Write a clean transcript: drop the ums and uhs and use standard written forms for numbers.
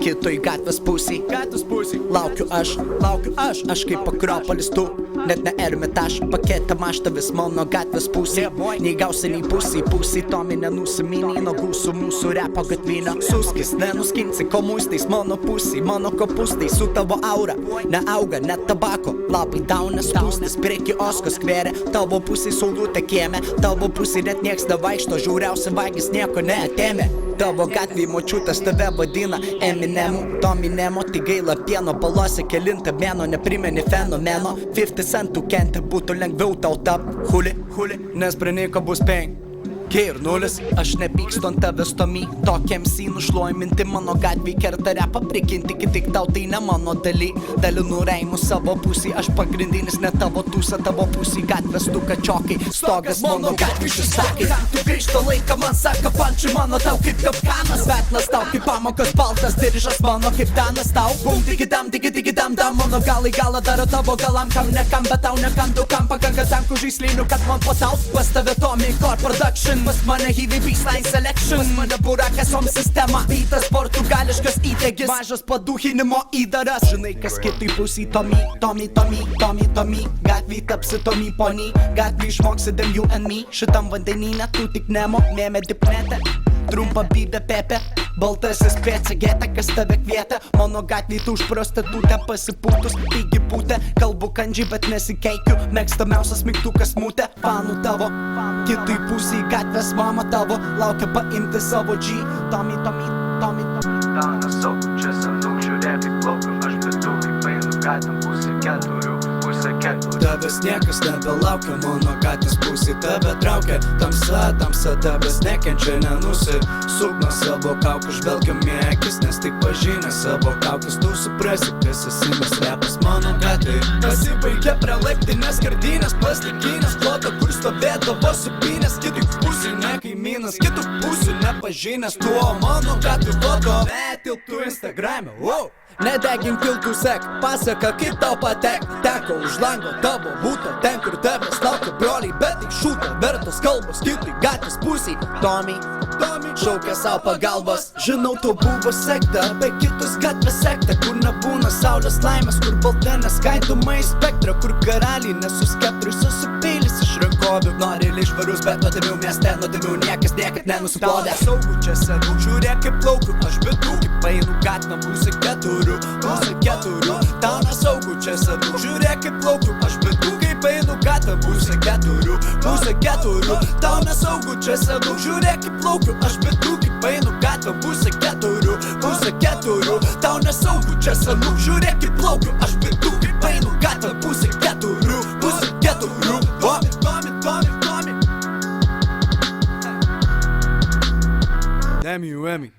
kitoj gatvės pusėj. Laukiu aš kaip Akropolis tu. Net ne Ermitaž, paketą maštą vis mano gatvės pusėj. Nei gausi, nei pusėj Tomi nenusimini nuo gūsų mūsų repo gatvinio. Suskis, nenuskinsi komunistais mano pusėj, mano kopustai su tavo aura. Neauga net tabako, labai daunės spūstis prie kiosko skvere. Tavo pusėj saulutė kieme, tavo pusėj net nieks nevaikšto, žiauriausia vagis nieko neatėmė. Tavo gatvėj močiutės tave vadina Eminemu, Tomi Nemo, tai gaila pieno balose kelintą mėno, neprimeni fenomeno. 50 centų kentė, būtų lengviau tau tap huli, nes prie nieko bus 5 ir 0. Aš nepykstu ant tavęs Tomi, tokiam MC nušluoja minti mano gatvėj, kerta repą prikinti, tik tau tai ne mano daly. Dalinu reimus savo pusėj, aš pagrindinis, ne tavo tūsa, tavo pusėj gatvės tu kačiokai, stogas mano gatvėj šustakai. Tu grįžto laiką man saka pančių, mano tau kaip kapkanas, vetlas tau kaip pamokos, baltas diržas mano kaip danas tau. Bum, tiki dam, mano galai galą daro tavo galam, kam nekam, bet tau nekam, daugam pakanka tankų žaislinių, kad man po tau. Pas tave Tomi Core Production, pas mane Heavy Baseline Selection, pas mane burakesom sistema, beatas portugališkas įtegis, mažas padūchinimo įdaras. Žinai kas kitai pusėj Tomi, gatvėj tapsi Tomi pony, gatvėj išmoksi them you and me. Šitam vandenyne tu tik Nemo, mėmė dipnete, trumpa bybė Pepe, baltasis pėcegėte, kas tave kvietė. Mano gatvėj tu už prostitutę pasipūtus, taigi pūtė, kalbu kandžiai, bet nesikeikiu, mėgstamiausias mygtukas mūtė. Fanų tavo, kitoj pusėj gatvės mama tavo, laukia paimti savo G. Tomi. Danas saugu, čia senuk, žiūrėk kaip plaukiu, aš betu kaip einu gatvėm pusė keturių. Tavęs niekas nebelaukia, mano gatvės pusėj tave traukia. Tamsa tavęs nekenčia, nenusisuk nuo savo kaukų, žvelgiam į akis, nes tik pažinę savo kaukus. Tu suprasi, kas esi, nes repas mano gatvėj pasibaigė prie laiptinės skardinės, plastikines ploto, kur stovėdavo supynės. Kitų pusių ne kaimynas, kitų pusių nepažinęs. Tu o mano gatvė vodo, netilptų Instagrame, wow. Nedegink tiltų, sek, pasaka kaip tau patek. Teko už lango tavo būto, ten kur tavęs laukia broliai, bet tik šūta vertos kalbos kitui gatvės pusėj. Tomi šaukia savo pagalbos. Žinau, tu buvo sekta, bet kitus gatvės sekta, kur nebūna saulės laimės, kur balta neskaitomai spektra, kur karaliai nesuskeptrai susipylis iš rankovių. Nori išvarus, bet nuodėmių mieste, nuodėmių niekas niekad nenusiplodė. Saugu čia senuk, žiūrėk kaip plaukiu, aš betu kaip einu gatvėm pusė keturių. Tau nesaugu čia senuk, žiūrėk kaip plaukiu, aš betu kaip einu gatvėm pusė keturių. Tau nesaugu čia senuk, žiūrėk kaip plaukiu, aš betu kaip einu gatvėm pusė keturių. Tau nesaugu čia senuk, žiūrėk kaip plaukiu, aš betu kaip einu gatvėm pusė keturių. Damn you, Emmy.